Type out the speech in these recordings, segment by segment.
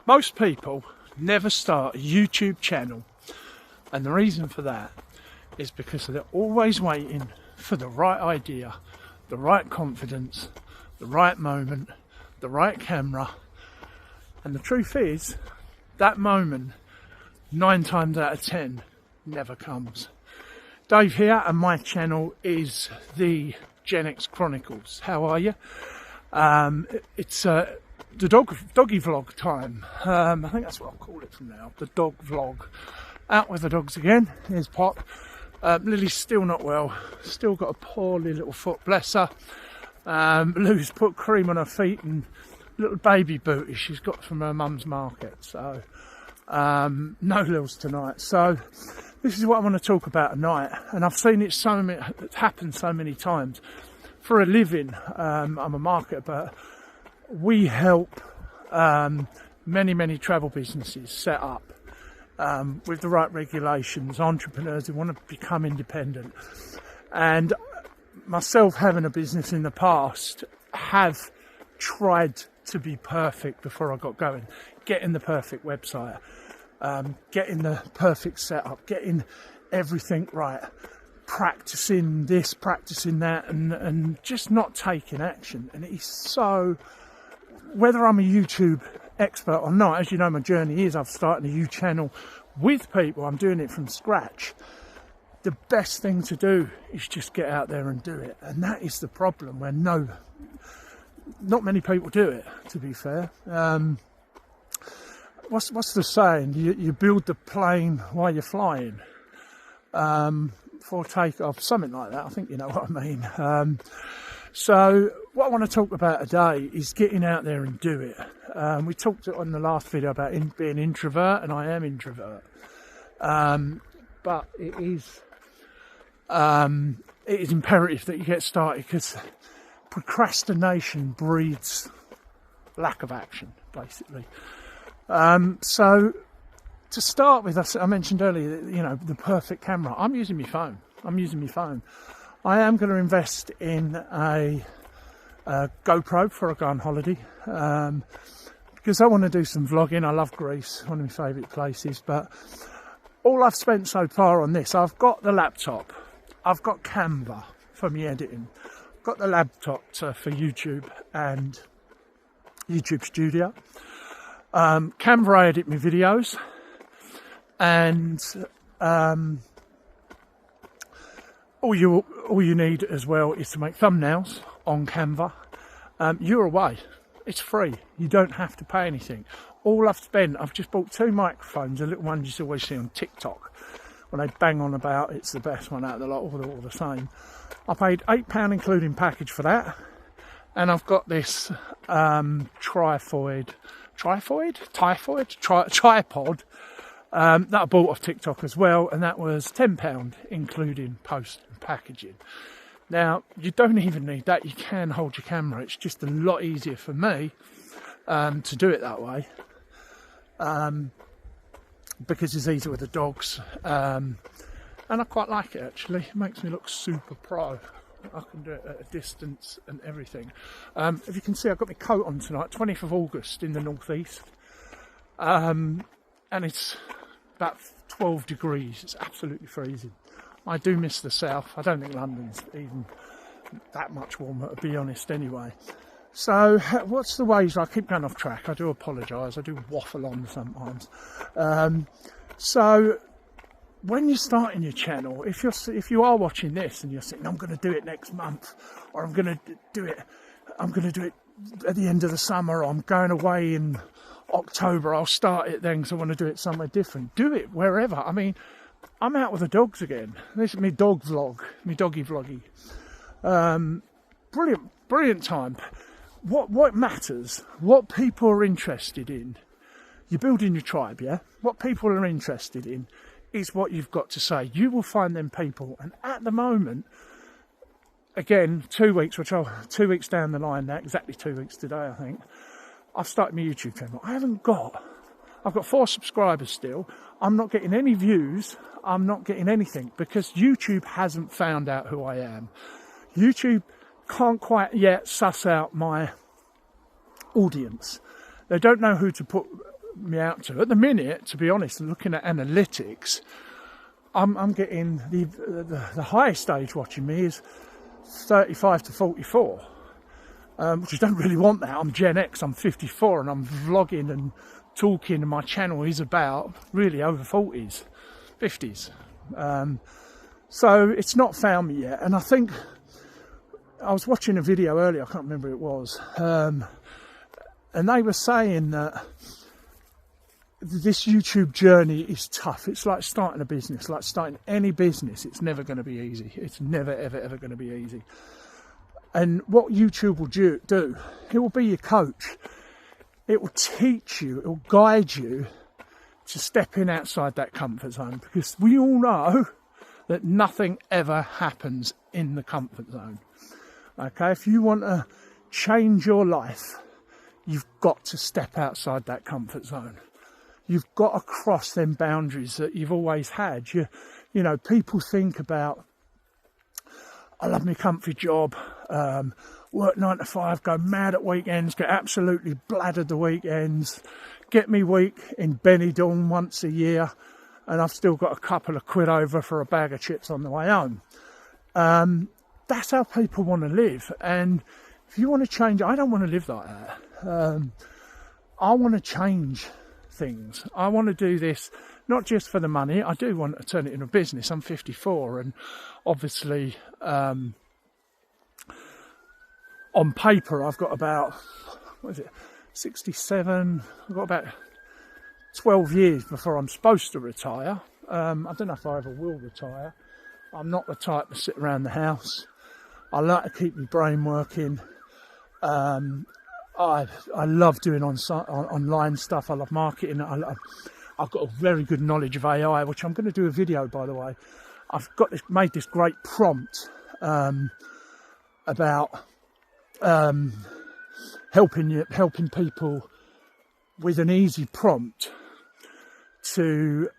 Most people never start a YouTube channel, and the reason for that is because they're always waiting for the right idea, the right confidence, the right moment, the right camera. And the truth is, that moment, 9 times out of 10, never comes. Dave here, and my channel is the GenX Chronicles. How are you? It's the doggy vlog time. I think that's what I'll call it from now, the dog vlog. Out with the dogs again. Here's Pop. Lily's still not well, still got a poorly little foot, bless her. Lou's put cream on her feet and little baby booties she's got from her mum's market, so no Lils tonight. So this is what I want to talk about tonight, and I've seen it happen so many times. For a living, I'm a marketer, but we help many travel businesses set up with the right regulations, entrepreneurs who want to become independent. And myself, having a business in the past, have tried to be perfect before I got going, getting the perfect website, getting the perfect setup, getting everything right, practicing this, practicing that, and just not taking action. And it is so, whether I'm a YouTube expert or not, as you know, my journey is I've started a YouTube channel with people. I'm doing it from scratch. The best thing to do is just get out there and do it, and that is the problem, where not many people do it, to be fair. What's the saying? You build the plane while you're flying, for takeoff, something like that. I think you know what I mean. So what I want to talk about today is getting out there and do it. We talked on the last video about being introvert, and I am introvert. But it is imperative that you get started, because procrastination breeds lack of action, basically. So to start with, I mentioned earlier, the perfect camera. I'm using my phone. I am going to invest in a GoPro before I go on holiday, because I want to do some vlogging. I love Greece, one of my favourite places. But all I've spent so far on this, I've got the laptop, I've got Canva for my editing, I've got the laptop for YouTube and YouTube Studio. Canva, I edit my videos, and all you need as well is to make thumbnails on Canva. You're away. It's free. You don't have to pay anything. All I've just bought 2 microphones, a little one you always see on TikTok when they bang on about it's the best one out of the lot, all the same. I paid £8 including package for that, and I've got this tripod that I bought off TikTok as well, and that was £10 including post and packaging. Now, you don't even need that. You can hold your camera. It's just a lot easier for me to do it that way, because it's easier with the dogs, and I quite like it, actually. It makes me look super pro. I can do it at a distance and everything. If you can see, I've got my coat on tonight, 20th of August in the northeast, and it's about 12 degrees. It's absolutely freezing. I do miss the south. I don't think London's even that much warmer, to be honest, anyway. So what's the ways? I keep going off track. I do apologise. I do waffle on sometimes. So when you're starting your channel, if you are watching this and you're saying, I'm going to do it next month, or I'm going to do it at the end of the summer, or I'm going away in October, I'll start it then because I want to do it somewhere different. Do it wherever. I mean, I'm out with the dogs again. This is my dog vlog, my doggy vloggy. Brilliant time. What matters, what people are interested in, you're building your tribe, yeah? What people are interested in is what you've got to say. You will find them people, and at the moment, again, 2 weeks, 2 weeks down the line now, exactly 2 weeks today, I think, I've started my YouTube channel. I've got 4 subscribers still. I'm not getting any views. I'm not getting anything, because YouTube hasn't found out who I am. YouTube can't quite yet suss out my audience. They don't know who to put me out to. At the minute, to be honest, looking at analytics, I'm getting the highest age watching me is 35 to 44, which I don't really want that. I'm Gen X, I'm 54, and I'm vlogging and talking, and my channel is about really over 40s, 50s. So it's not found me yet. And I think I was watching a video earlier, I can't remember who it was, and they were saying that this YouTube journey is tough. It's like starting a business, like starting any business. It's never going to be easy. It's never, ever, ever going to be easy. And what YouTube will do, it will be your coach. It will teach you, it will guide you to step in outside that comfort zone, because we all know that nothing ever happens in the comfort zone. Okay, if you want to change your life, you've got to step outside that comfort zone. You've got to cross them boundaries that you've always had. You know, people think about, I love my comfy job, work 9 to 5, go mad at weekends, get absolutely bladdered the weekends, get me week in Benidorm once a year, and I've still got a couple of quid over for a bag of chips on the way home. That's how people want to live. And if you want to change, I don't want to live like that. I want to change things. I want to do this not just for the money. I do want to turn it into a business. I'm 54, and obviously on paper I've got about 67. I've got about 12 years before I'm supposed to retire. I don't know if I ever will retire. I'm not the type to sit around the house. I like to keep my brain working. I love doing online stuff. I love marketing. I've got a very good knowledge of AI, which I'm going to do a video, by the way. I've made this great prompt about helping people with an easy prompt to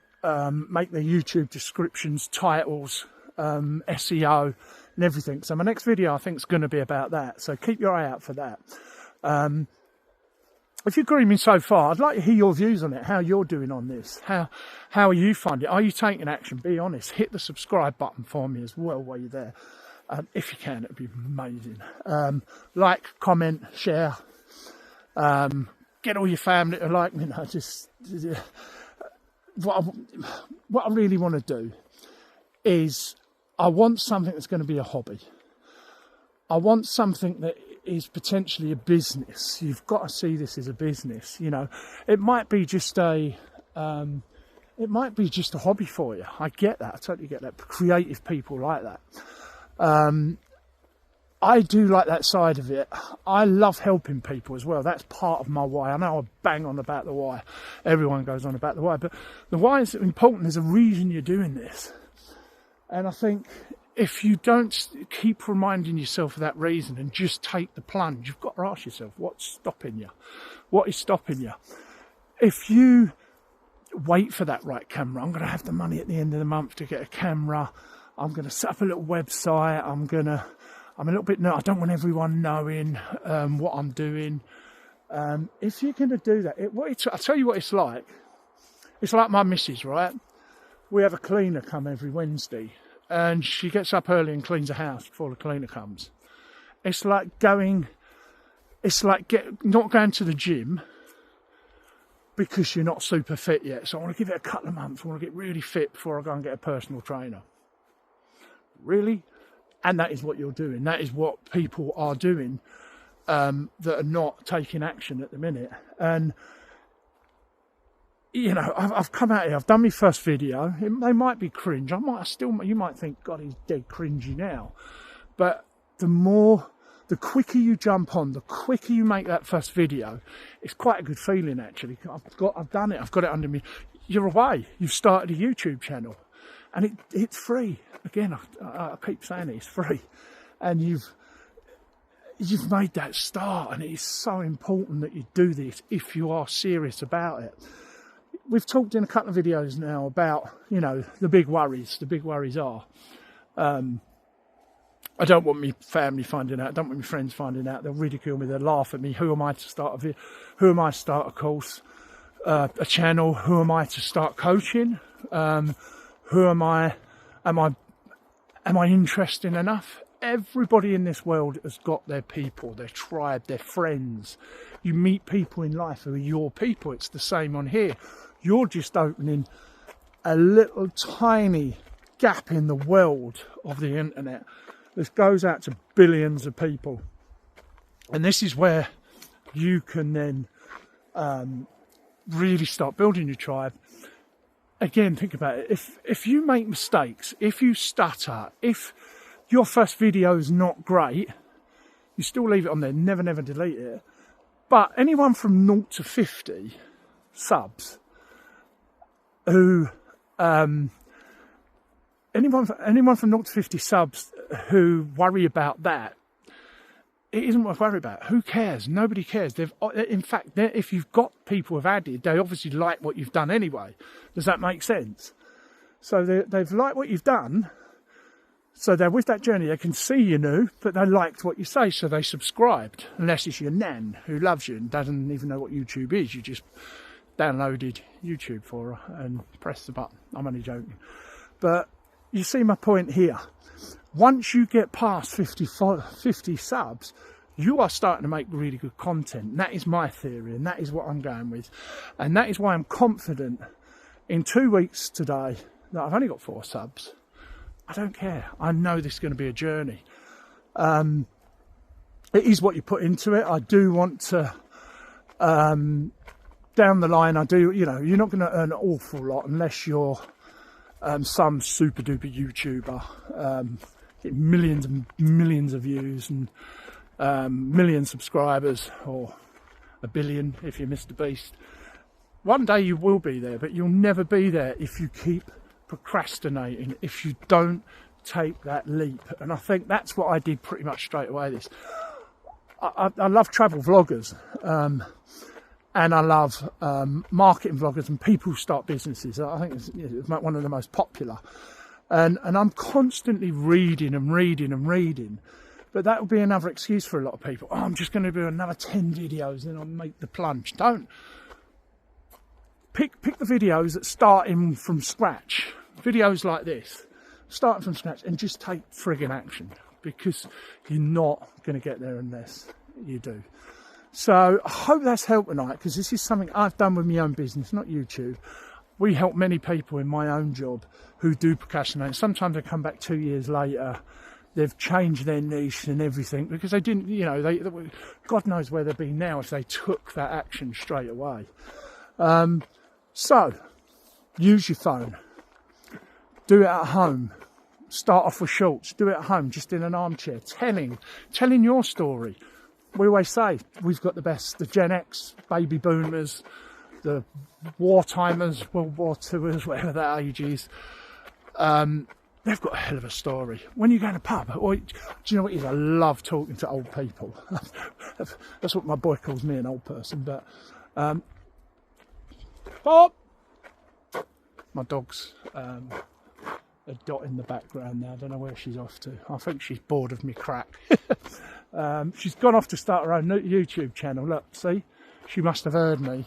make their YouTube descriptions, titles, SEO and everything. So my next video I think is going to be about that. So keep your eye out for that. If you agree with me so far, I'd like to hear your views on it, how you're doing on this. How are you finding it? Are you taking action? Be honest. Hit the subscribe button for me as well while you're there. If you can, it'd be amazing. Like, comment, share. Get all your family to like me. No, what I really want to do is I want something that's going to be a hobby. I want something that is potentially a business. You've got to see this as a business. You know, it might be just a hobby for you. I get that. I totally get that. Creative people like that. I do like that side of it. I love helping people as well. That's part of my why. I know I bang on about the why. Everyone goes on about the why, but the why is important. There's a reason you're doing this. And I think if you don't keep reminding yourself of that reason and just take the plunge, you've got to ask yourself, what's stopping you? What is stopping you? If you wait for that right camera, I'm going to have the money at the end of the month to get a camera. I'm going to set up a little website. I'm a little bit nervous. I don't want everyone knowing what I'm doing. If you're going to do that, I'll tell you what it's like. It's like my missus, right? We have a cleaner come every Wednesday, and she gets up early and cleans the house before the cleaner comes. It's like not going to the gym because you're not super fit yet. So I want to give it a couple of months. I want to get really fit before I go and get a personal trainer. Really? And that is what you're doing. That is what people are doing that are not taking action at the minute. And you know, I've come out here, I've done my first video. They might be cringe. You might think, God, he's dead cringy now. But the quicker you jump on, the quicker you make that first video, it's quite a good feeling actually. I've done it. I've got it under me. You're away. You've started a YouTube channel, and it's free. Again, I keep saying it's free, and you've made that start, and it is so important that you do this if you are serious about it. We've talked in a couple of videos now about, you know, the big worries. The big worries are, I don't want my family finding out. I don't want my friends finding out. They'll ridicule me. They'll laugh at me. Who am I to start a course? a channel? Who am I to start coaching? Who am I? Am I interesting enough? Everybody in this world has got their people, their tribe, their friends. You meet people in life who are your people. It's the same on here. You're just opening a little tiny gap in the world of the internet. This goes out to billions of people. And this is where you can then really start building your tribe. Again, think about it. If you make mistakes, if you stutter, if your first video is not great, you still leave it on there, never delete it. But anyone from 0 to 50 subs who anyone from 0 to 50 subs who worry about that, it isn't worth worrying about. Who cares? Nobody cares. In fact, if you've got people who've added, they obviously like what you've done anyway. Does that make sense? So they've liked what you've done. So they're with that journey. They can see you new, but they liked what you say, so they subscribed. Unless it's your nan who loves you and doesn't even know what YouTube is. You just downloaded YouTube for her and pressed the button. I'm only joking. But you see my point here. Once you get past 50 subs, you are starting to make really good content. And that is my theory, and that is what I'm going with. And that is why I'm confident in 2 weeks today that I've only got 4 subs. I don't care. I know this is going to be a journey. It is what you put into it. I do want to, down the line, you're not going to earn an awful lot unless you're some super duper YouTuber, get millions and millions of views and million subscribers, or a billion if you're Mr. Beast. One day you will be there, but you'll never be there if you keep procrastinating, if you don't take that leap. And I think that's what I did pretty much straight away. I love travel vloggers, and I love marketing vloggers and people who start businesses. I think it's one of the most popular, and I'm constantly reading, but that would be another excuse for a lot of people. Oh, I'm just going to do another 10 videos and I'll make the plunge. Don't. Pick the videos that start in from scratch. Videos like this, starting from scratch, and just take friggin' action, because you're not going to get there unless you do. So I hope that's helped tonight, because this is something I've done with my own business, not YouTube. We help many people in my own job who do procrastinate. Sometimes they come back 2 years later, they've changed their niche and everything, because they didn't, God knows where they'd be now if they took that action straight away. So, use your phone. Do it at home. Start off with shorts. Do it at home, just in an armchair, telling your story. We always say we've got the best, the GenX, baby boomers, the wartimers, World War IIers, whatever that age is. They've got a hell of a story. When you go in a pub, do you know what it is? I love talking to old people. That's what my boy calls me, an old person. But Bob! My dog's a dot in the background now. I don't know where she's off to. I think she's bored of me crack. She's gone off to start her own YouTube channel. Look, see? She must have heard me.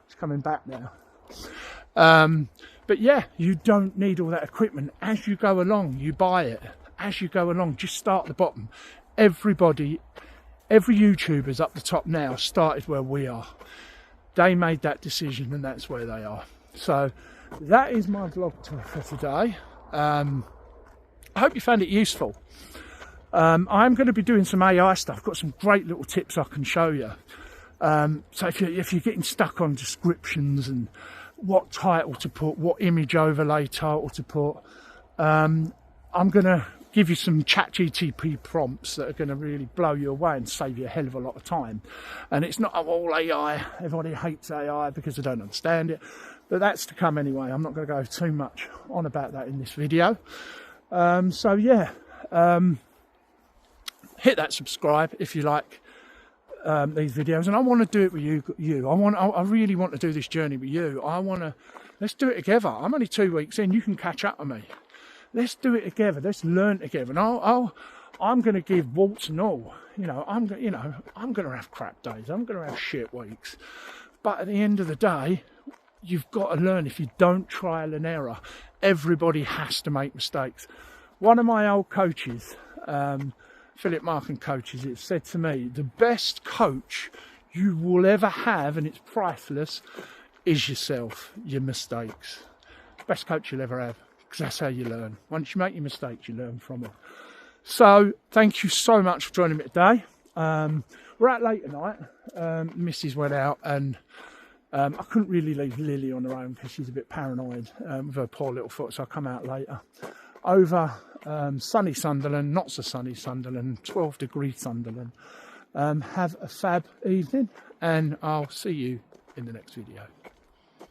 She's coming back now. But yeah, you don't need all that equipment. As you go along, you buy it. As you go along, just start at the bottom. Every YouTuber's up the top now started where we are. They made that decision, and that's where they are. So that is my vlog for today. I hope you found it useful. I'm going to be doing some AI stuff. I've got some great little tips I can show you. So if you're getting stuck on descriptions and what title to put, what image overlay title to put, I'm going to give you some ChatGPT prompts that are going to really blow you away and save you a hell of a lot of time. And it's not all AI. Everybody hates AI because they don't understand it. But that's to come anyway. I'm not going to go too much on about that in this video. So yeah, hit that subscribe if you like these videos. And I want to do it with you. I really want to do this journey with you. Let's do it together. I'm only 2 weeks in. You can catch up with me. Let's do it together. Let's learn together. And I'm going to give warts and all. I'm going to have crap days. I'm going to have shit weeks. But at the end of the day, you've got to learn. If you don't trial and error, everybody has to make mistakes. One of my old coaches, Philip Markin coaches, it said to me, the best coach you will ever have, and it's priceless, is yourself, your mistakes. Best coach you'll ever have, because that's how you learn. Once you make your mistakes, you learn from it. So thank you so much for joining me today. We're out late tonight. Mrs. went out, and I couldn't really leave Lily on her own because she's a bit paranoid with her poor little foot, so I'll come out later. Over sunny Sunderland, not so sunny Sunderland, 12-degree Sunderland. Have a fab evening, and I'll see you in the next video.